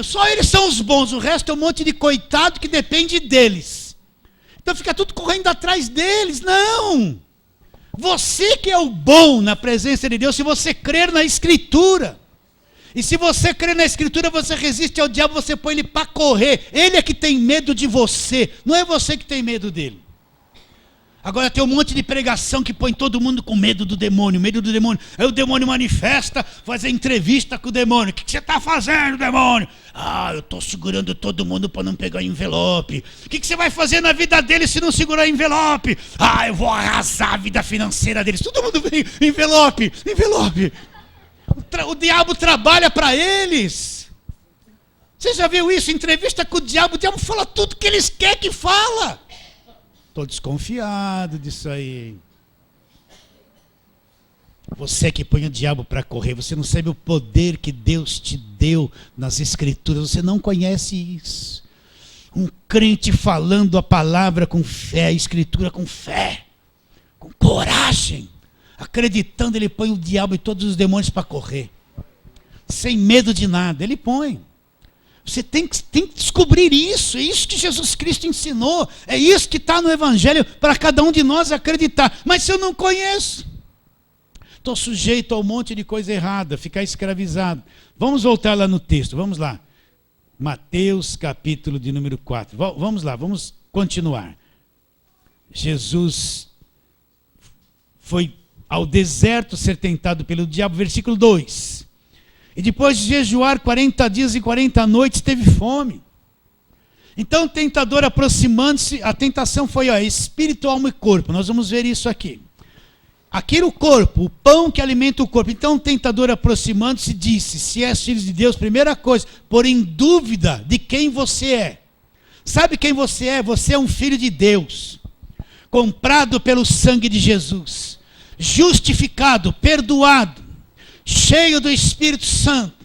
A: Só eles são os bons. O resto é um monte de coitado que depende deles. Então fica tudo correndo atrás deles. Não! Você que é o bom na presença de Deus, se você crer na Escritura. E se você crer na Escritura, você resiste ao diabo, você põe ele para correr. Ele é que tem medo de você, não é você que tem medo dele. Agora tem um monte de pregação que põe todo mundo com medo do demônio, medo do demônio. Aí o demônio manifesta, faz a entrevista com o demônio. O que você está fazendo, demônio? Ah, eu estou segurando todo mundo para não pegar envelope. O que você vai fazer na vida dele se não segurar envelope? Ah, eu vou arrasar a vida financeira deles. Todo mundo vem, envelope, envelope. O diabo trabalha para eles. Você já viu isso? Entrevista com o diabo fala tudo que eles querem que fala. Estou desconfiado disso aí. Você que põe o diabo para correr, você não sabe o poder que Deus te deu nas Escrituras, você não conhece isso. Um crente falando a palavra com fé, a Escritura com fé, com coragem, acreditando, ele põe o diabo e todos os demônios para correr, sem medo de nada, ele põe. Você tem que descobrir isso, é isso que Jesus Cristo ensinou, é isso que está no Evangelho para cada um de nós acreditar. Mas se eu não conheço, estou sujeito a um monte de coisa errada, ficar escravizado. Vamos voltar lá no texto, vamos lá. Mateus capítulo de número 4, vamos lá, vamos continuar. Jesus foi ao deserto ser tentado pelo diabo, versículo 2. E depois de jejuar 40 dias e 40 noites, teve fome. Então o tentador aproximando-se, a tentação foi espírito, alma e corpo. Nós vamos ver isso aqui. Aqui no corpo, o pão que alimenta o corpo. Então o tentador aproximando-se disse, se és filho de Deus, primeira coisa, pôr em dúvida de quem você é. Sabe quem você é? Você é um filho de Deus, comprado pelo sangue de Jesus, justificado, perdoado, cheio do Espírito Santo,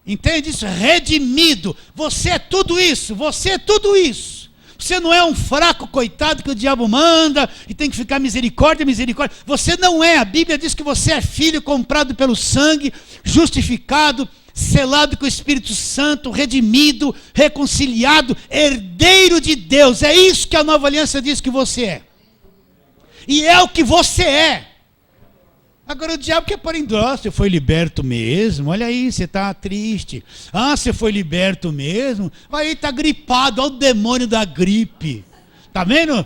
A: entende isso? Redimido, você é tudo isso, você é tudo isso. Você não é um fraco coitado que o diabo manda e tem que ficar misericórdia, misericórdia. Você não é, a Bíblia diz que você é filho comprado pelo sangue, justificado, selado com o Espírito Santo, redimido, reconciliado, herdeiro de Deus. É isso que a Nova Aliança diz que você é. E é o que você é. Agora o diabo quer pôr em dó, você foi liberto mesmo, olha aí, você está triste. Ah, você foi liberto mesmo? Aí está gripado, olha o demônio da gripe. Está vendo?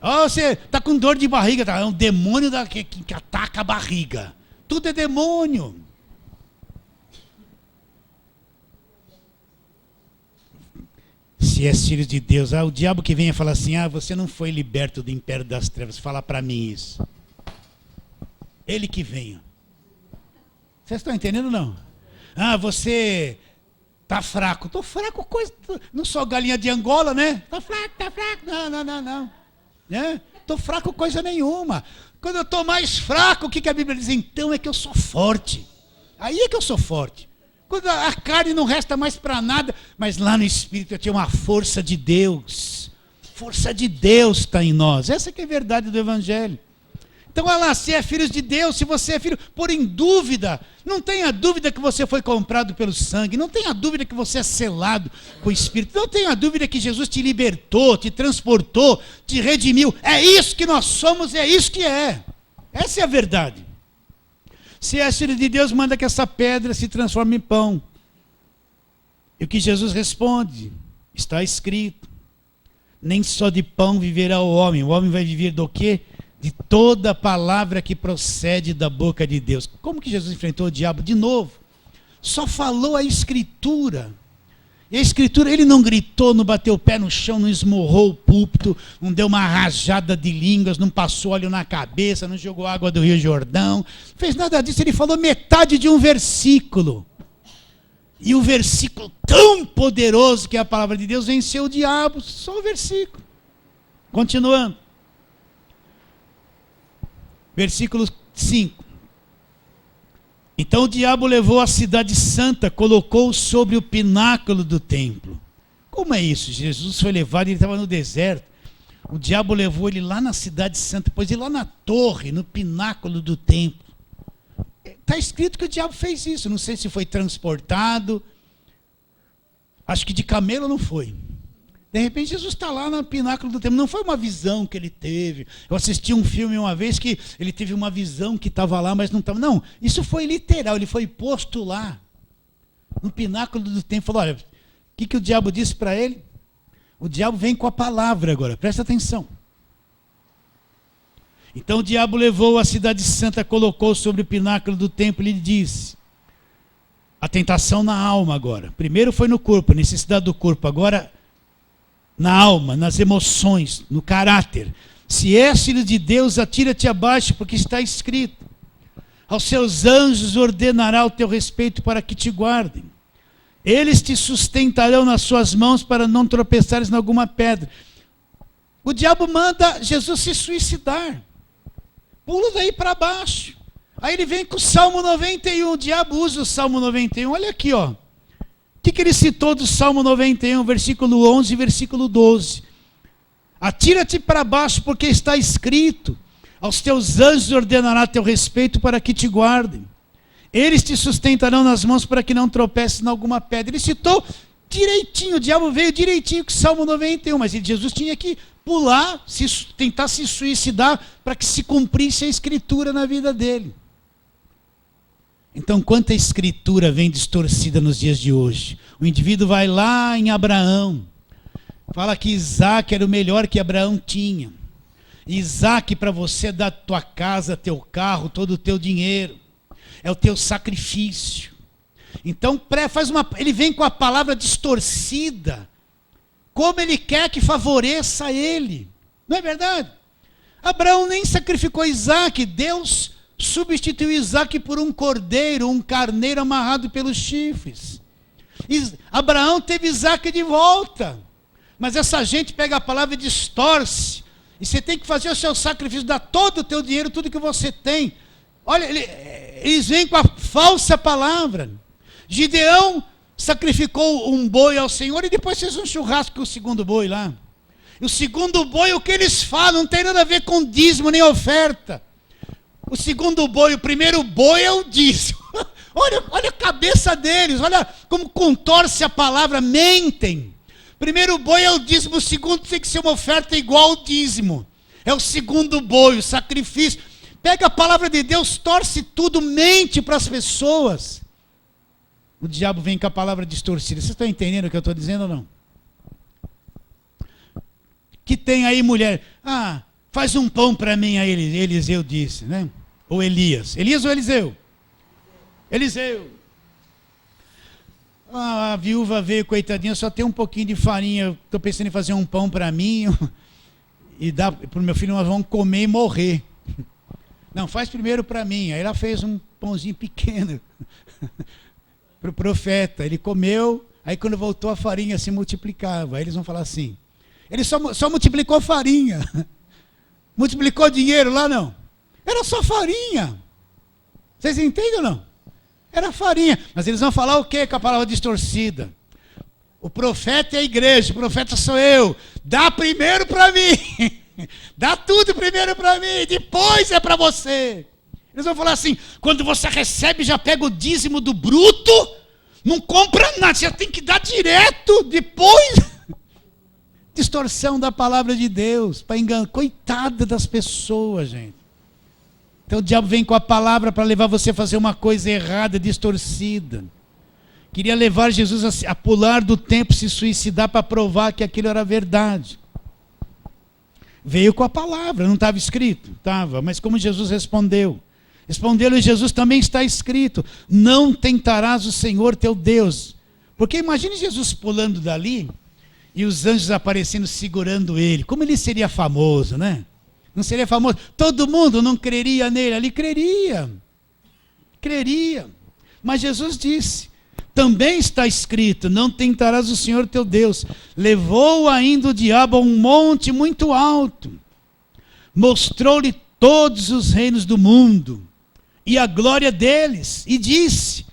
A: Oh, você está com dor de barriga, tá? É um demônio que ataca a barriga. Tudo é demônio. Se és filho de Deus, o diabo que vem e fala assim, você não foi liberto do império das trevas, fala para mim isso. Ele que venha. Vocês estão entendendo ou não? Você está fraco. Estou fraco, coisa. Não sou galinha de Angola, né? Estou fraco, está fraco. Não. Estou fraco, coisa nenhuma. Quando eu estou mais fraco, o que a Bíblia diz? Então é que eu sou forte. Aí é que eu sou forte. Quando a carne não resta mais para nada, mas lá no Espírito eu tinha uma força de Deus. Força de Deus está em nós. Essa que é a verdade do Evangelho. Então, olha lá, se é filho de Deus, se você é filho, por em dúvida, não tenha dúvida que você foi comprado pelo sangue, não tenha dúvida que você é selado com o Espírito, não tenha dúvida que Jesus te libertou, te transportou, te redimiu. É isso que nós somos, é isso que é. Essa é a verdade. Se é filho de Deus, manda que essa pedra se transforme em pão. E o que Jesus responde? Está escrito: nem só de pão viverá o homem vai viver do quê? De toda palavra que procede da boca de Deus. Como que Jesus enfrentou o diabo? De novo, só falou a Escritura. E a Escritura, ele não gritou, não bateu o pé no chão, não esmurrou o púlpito, não deu uma rajada de línguas, não passou óleo na cabeça, não jogou água do Rio Jordão, não fez nada disso. Ele falou metade de um versículo. E o versículo tão poderoso que é a palavra de Deus venceu o diabo, só o versículo. Continuando. Versículo 5. Então o diabo levou a cidade santa, colocou-o sobre o pináculo do templo. Como é isso? Jesus foi levado, ele estava no deserto. O diabo levou ele lá na cidade santa, pôs ele lá na torre, no pináculo do templo. Está escrito que o diabo fez isso. Não sei se foi transportado. Acho que de camelo não foi. De repente Jesus está lá no pináculo do templo. Não foi uma visão que ele teve. Eu assisti um filme uma vez que ele teve uma visão que estava lá, mas não estava. Não, isso foi literal. Ele foi posto lá, no pináculo do templo. Falou: olha, o que o diabo disse para ele? O diabo vem com a palavra agora. Presta atenção. Então o diabo levou a cidade santa, colocou sobre o pináculo do templo e lhe disse: a tentação na alma agora. Primeiro foi no corpo, necessidade do corpo. Agora na alma, nas emoções, no caráter. Se és filho de Deus, atira-te abaixo, porque está escrito: aos seus anjos ordenará o teu respeito para que te guardem. Eles te sustentarão nas suas mãos para não tropeçares em alguma pedra. O diabo manda Jesus se suicidar. Pula daí para baixo. Aí ele vem com o Salmo 91. O diabo usa o Salmo 91. Olha aqui, ó. O que ele citou do Salmo 91, versículo 11 e versículo 12? Atira-te para baixo, porque está escrito: aos teus anjos ordenará teu respeito para que te guardem. Eles te sustentarão nas mãos para que não tropeces em alguma pedra. Ele citou direitinho, o diabo veio direitinho com o Salmo 91, mas Jesus tinha que pular, tentar se suicidar para que se cumprisse a Escritura na vida dele. Então, quanta escritura vem distorcida nos dias de hoje. O indivíduo vai lá em Abraão, fala que Isaac era o melhor que Abraão tinha. Isaac, para você dar tua casa, teu carro, todo o teu dinheiro, é o teu sacrifício. Então, ele vem com a palavra distorcida, como ele quer que favoreça ele. Não é verdade? Abraão nem sacrificou Isaac, Deus substituiu Isaac por um cordeiro, um carneiro amarrado pelos chifres. Abraão teve Isaac de volta. Mas essa gente pega a palavra e distorce. E você tem que fazer o seu sacrifício, dar todo o teu dinheiro, tudo que você tem. Olha, eles vêm com a falsa palavra. Gideão sacrificou um boi ao Senhor e depois fez um churrasco com o segundo boi lá. E o segundo boi, o que eles falam, não tem nada a ver com dízimo nem oferta. O segundo boi, o primeiro boi é o dízimo. Olha a cabeça deles, olha como contorce a palavra, mentem. Primeiro boi é o dízimo, o segundo tem que ser uma oferta igual ao dízimo. É o segundo boi, o sacrifício. Pega a palavra de Deus, torce tudo, mente para as pessoas. O diabo vem com a palavra distorcida. Vocês estão entendendo o que eu estou dizendo ou não? Que tem aí mulher, faz um pão para mim, aí Eliseu disse, né? Ou Elias. Elias ou Eliseu? Eliseu. A viúva veio, coitadinha, só tem um pouquinho de farinha. Estou pensando em fazer um pão para mim e dar para o meu filho, nós vamos comer e morrer. Não, faz primeiro para mim. Aí ela fez um pãozinho pequeno para o profeta. Ele comeu, aí quando voltou a farinha se multiplicava. Aí eles vão falar assim: ele só multiplicou farinha. Multiplicou dinheiro lá não. Era só farinha. Vocês entendem ou não? Era farinha. Mas eles vão falar o quê com a palavra distorcida? O profeta é a igreja, o profeta sou eu. Dá primeiro para mim. Dá tudo primeiro para mim, depois é para você. Eles vão falar assim, quando você recebe, já pega o dízimo do bruto, não compra nada, você tem que dar direto, depois. Distorção da palavra de Deus, para enganar. Coitada das pessoas, gente. Então o diabo vem com a palavra para levar você a fazer uma coisa errada, distorcida. Queria levar Jesus a pular do tempo, se suicidar para provar que aquilo era verdade. Veio com a palavra, não estava escrito? Estava, mas como Jesus respondeu? Respondeu-lhe Jesus, também está escrito, não tentarás o Senhor teu Deus. Porque imagine Jesus pulando dali e os anjos aparecendo segurando ele. Como ele seria famoso, né? Não seria famoso? Todo mundo não creria nele, ali creria. Creria. Mas Jesus disse, também está escrito, não tentarás o Senhor teu Deus. Levou ainda o diabo a um monte muito alto, mostrou-lhe todos os reinos do mundo e a glória deles, e disse,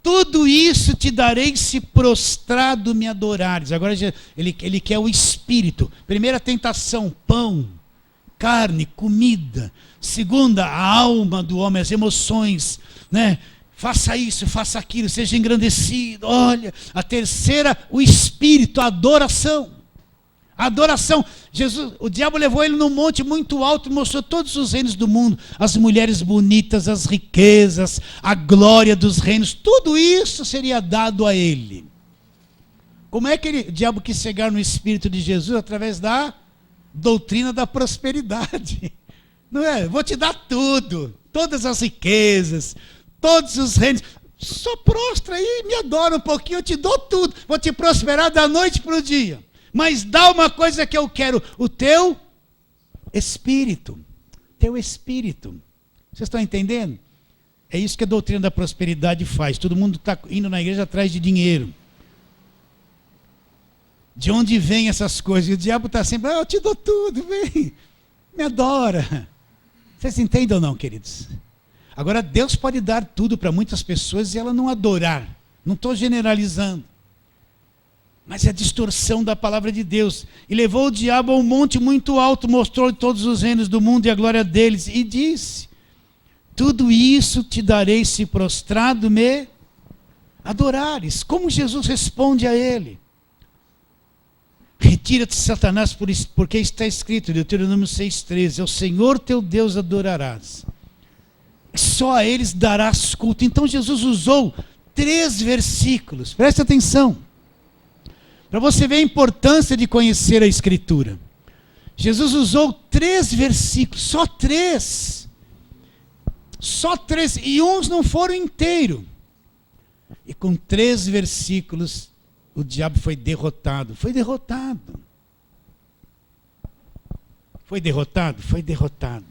A: tudo isso te darei se prostrado me adorares. Agora ele quer o espírito. Primeira tentação, pão, carne, comida. Segunda, a alma do homem, as emoções, né? Faça isso, faça aquilo, seja engrandecido. Olha, a terceira, o espírito, a adoração. A adoração. Jesus, o diabo levou ele num monte muito alto e mostrou todos os reinos do mundo. As mulheres bonitas, as riquezas, a glória dos reinos. Tudo isso seria dado a ele. Como é que o diabo quis chegar no espírito de Jesus? Através da doutrina da prosperidade. Não é? Vou te dar tudo. Todas as riquezas, todos os reinos. Só prostra aí, me adora um pouquinho, eu te dou tudo. Vou te prosperar da noite para o dia. Mas dá uma coisa que eu quero, o teu espírito. Teu espírito. Vocês estão entendendo? É isso que a doutrina da prosperidade faz. Todo mundo está indo na igreja atrás de dinheiro. De onde vem essas coisas? E o diabo está sempre, eu te dou tudo, vem, me adora. Vocês entendem ou não, queridos? Agora, Deus pode dar tudo para muitas pessoas e ela não adorar. Não estou generalizando. Mas é a distorção da palavra de Deus. E levou o diabo a um monte muito alto, mostrou todos os reinos do mundo e a glória deles. E disse, tudo isso te darei se prostrado me adorares. Como Jesus responde a ele? Retira-te, Satanás, porque está escrito, Deuteronômio 6,13, ao Senhor teu Deus adorarás. Só a eles darás culto. Então Jesus usou 3 versículos. Preste atenção. Para você ver a importância de conhecer a Escritura. Jesus usou 3 versículos, só 3. Só 3, e uns não foram inteiros. E com 3 versículos, o diabo foi derrotado. Foi derrotado. Foi derrotado? Foi derrotado.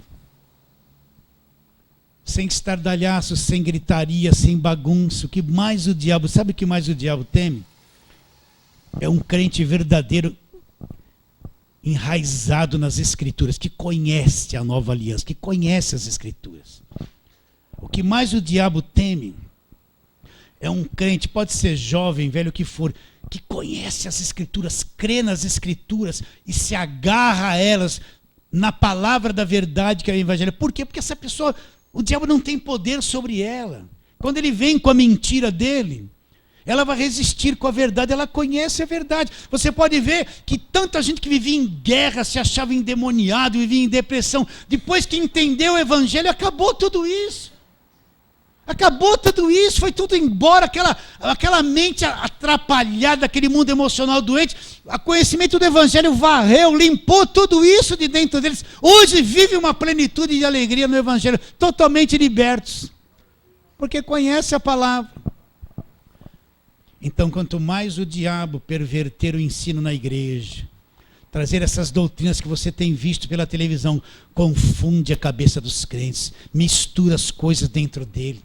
A: Sem estardalhaço, sem gritaria, sem bagunça. O que mais o diabo, sabe o que mais o diabo teme? É um crente verdadeiro, enraizado nas Escrituras, que conhece a nova aliança, que conhece as Escrituras. O que mais o diabo teme é um crente, pode ser jovem, velho, o que for, que conhece as Escrituras, crê nas Escrituras e se agarra a elas na palavra da verdade que é o Evangelho. Por quê? Porque essa pessoa, o diabo não tem poder sobre ela. Quando ele vem com a mentira dele, ela vai resistir com a verdade, ela conhece a verdade. Você pode ver que tanta gente que vivia em guerra, se achava endemoniado, vivia em depressão, depois que entendeu o Evangelho, acabou tudo isso. Acabou tudo isso, foi tudo embora, aquela mente atrapalhada, aquele mundo emocional doente, o conhecimento do Evangelho varreu, limpou tudo isso de dentro deles. Hoje vive uma plenitude de alegria no Evangelho, totalmente libertos, porque conhece a palavra. Então, quanto mais o diabo perverter o ensino na igreja, trazer essas doutrinas que você tem visto pela televisão, confunde a cabeça dos crentes, mistura as coisas dentro dele.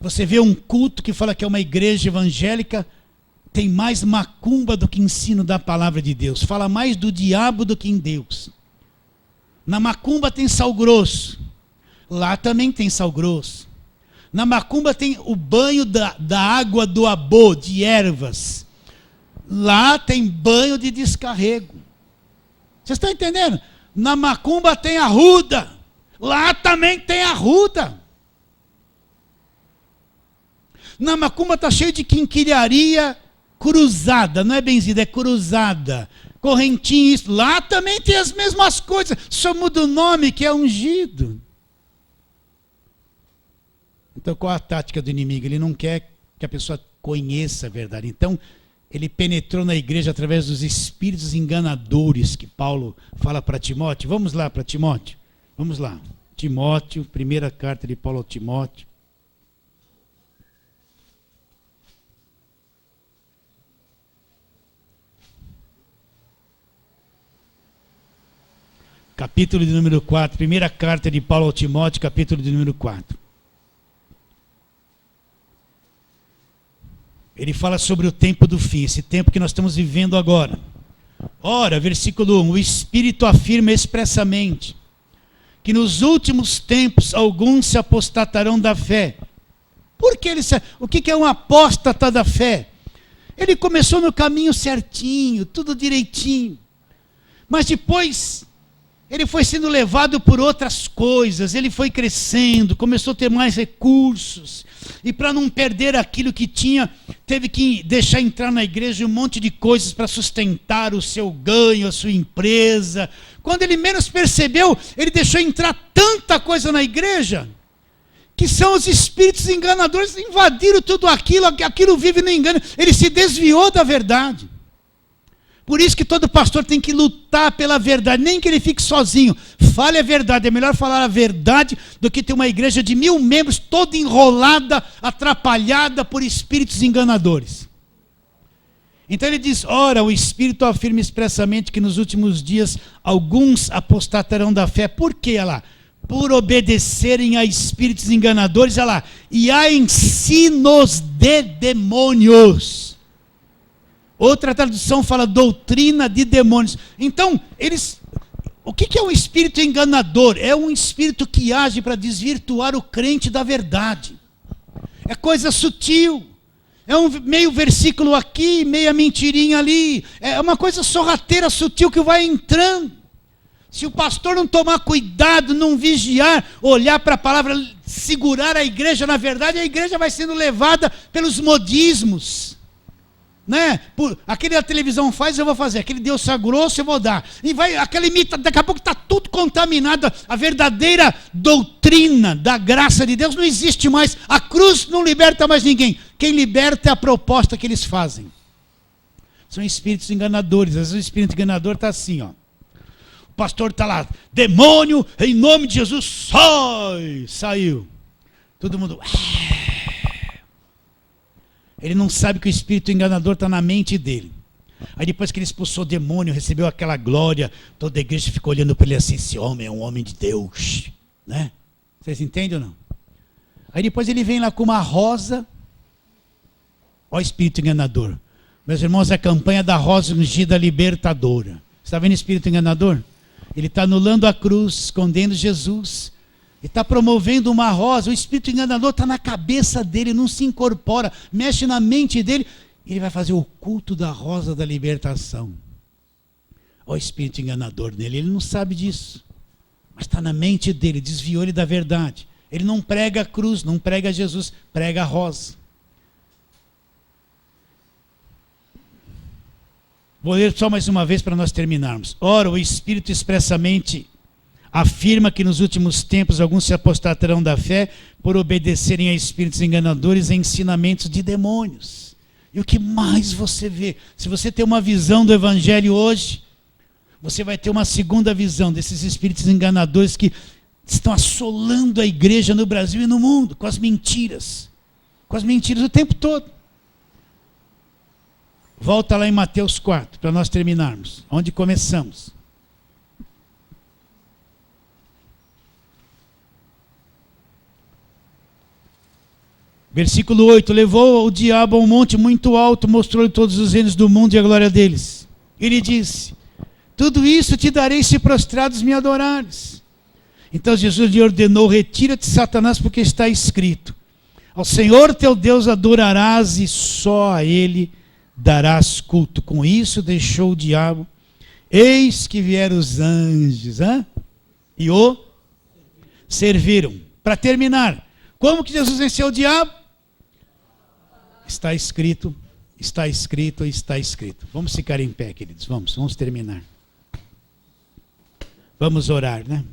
A: Você vê um culto que fala que é uma igreja evangélica, tem mais macumba do que ensino da palavra de Deus. Fala mais do diabo do que em Deus. Na macumba tem sal grosso. Lá também tem sal grosso. Na macumba tem o banho da água do abô, de ervas. Lá tem banho de descarrego. Vocês estão entendendo? Na macumba tem arruda. Lá também tem arruda. Na macumba está cheio de quinquilharia cruzada. Não é benzida, é cruzada. Correntinho, isso. Lá também tem as mesmas coisas. Só muda o nome, que é ungido. Então qual a tática do inimigo? Ele não quer que a pessoa conheça a verdade. Então ele penetrou na igreja através dos espíritos enganadores que Paulo fala para Timóteo. Vamos lá para Timóteo. Vamos lá. Timóteo, primeira carta de Paulo ao Timóteo. Capítulo de número 4. Primeira carta de Paulo ao Timóteo, capítulo de número 4. Ele fala sobre o tempo do fim, esse tempo que nós estamos vivendo agora. Ora, versículo 1, o Espírito afirma expressamente que nos últimos tempos alguns se apostatarão da fé. Por que o que é um apóstata da fé? Ele começou no caminho certinho, tudo direitinho, mas depois ele foi sendo levado por outras coisas, ele foi crescendo, começou a ter mais recursos, e para não perder aquilo que tinha, teve que deixar entrar na igreja um monte de coisas para sustentar o seu ganho, a sua empresa. Quando ele menos percebeu, ele deixou entrar tanta coisa na igreja, que são os espíritos enganadores, invadiram tudo aquilo, aquilo vive no engano, ele se desviou da verdade. Por isso que todo pastor tem que lutar pela verdade, nem que ele fique sozinho. Fale a verdade, é melhor falar a verdade do que ter uma igreja de 1000 membros toda enrolada, atrapalhada por espíritos enganadores. Então ele diz, ora, o Espírito afirma expressamente que nos últimos dias alguns apostatarão da fé. Por quê? Olha lá, por obedecerem a espíritos enganadores, olha lá, e a ensinos de demônios. Outra tradução fala doutrina de demônios. Então, o que é um espírito enganador? É um espírito que age para desvirtuar o crente da verdade. É coisa sutil. É um meio versículo aqui, meia mentirinha ali. É uma coisa sorrateira, sutil, que vai entrando. Se o pastor não tomar cuidado, não vigiar, olhar para a palavra, segurar a igreja na verdade, a igreja vai sendo levada pelos modismos. Né? Aquele a televisão faz, eu vou fazer. Aquele Deus grosso, eu vou dar. E vai, aquela imita, daqui a pouco está tudo contaminado. A verdadeira doutrina da graça de Deus não existe mais. A cruz não liberta mais ninguém. Quem liberta é a proposta que eles fazem. São espíritos enganadores. Às vezes o espírito enganador está assim, ó. O pastor está lá, demônio, em nome de Jesus, sai! Saiu. Todo mundo... Ele não sabe que o espírito enganador está na mente dele. Aí depois que ele expulsou o demônio, recebeu aquela glória, toda a igreja ficou olhando para ele assim, esse homem é um homem de Deus. Né? Vocês entendem ou não? Aí depois ele vem lá com uma rosa. Olha o espírito enganador. Meus irmãos, é a campanha da rosa ungida libertadora. Você está vendo o espírito enganador? Ele está anulando a cruz, escondendo Jesus. E está promovendo uma rosa. O espírito enganador está na cabeça dele, não se incorpora, mexe na mente dele. Ele vai fazer o culto da rosa da libertação. Olha o espírito enganador nele, ele não sabe disso. Mas está na mente dele, desviou ele da verdade. Ele não prega a cruz, não prega Jesus, prega a rosa. Vou ler só mais uma vez para nós terminarmos. Ora, o Espírito expressamente afirma que nos últimos tempos alguns se apostatarão da fé por obedecerem a espíritos enganadores e ensinamentos de demônios. E o que mais você vê? Se você tem uma visão do evangelho hoje, você vai ter uma segunda visão desses espíritos enganadores que estão assolando a igreja no Brasil e no mundo, com as mentiras o tempo todo. Volta lá em Mateus 4, para nós terminarmos, onde começamos. Versículo 8, levou o diabo a um monte muito alto, mostrou-lhe todos os reinos do mundo e a glória deles. Ele disse, tudo isso te darei se prostrados me adorares. Então Jesus lhe ordenou, retira-te, Satanás, porque está escrito, ao Senhor teu Deus adorarás e só a Ele darás culto. Com isso deixou o diabo Eis que vieram os anjos, e o serviram. Para terminar, como que Jesus venceu o diabo? Está escrito, está escrito, está escrito. Vamos ficar em pé, queridos, vamos terminar. Vamos orar, né?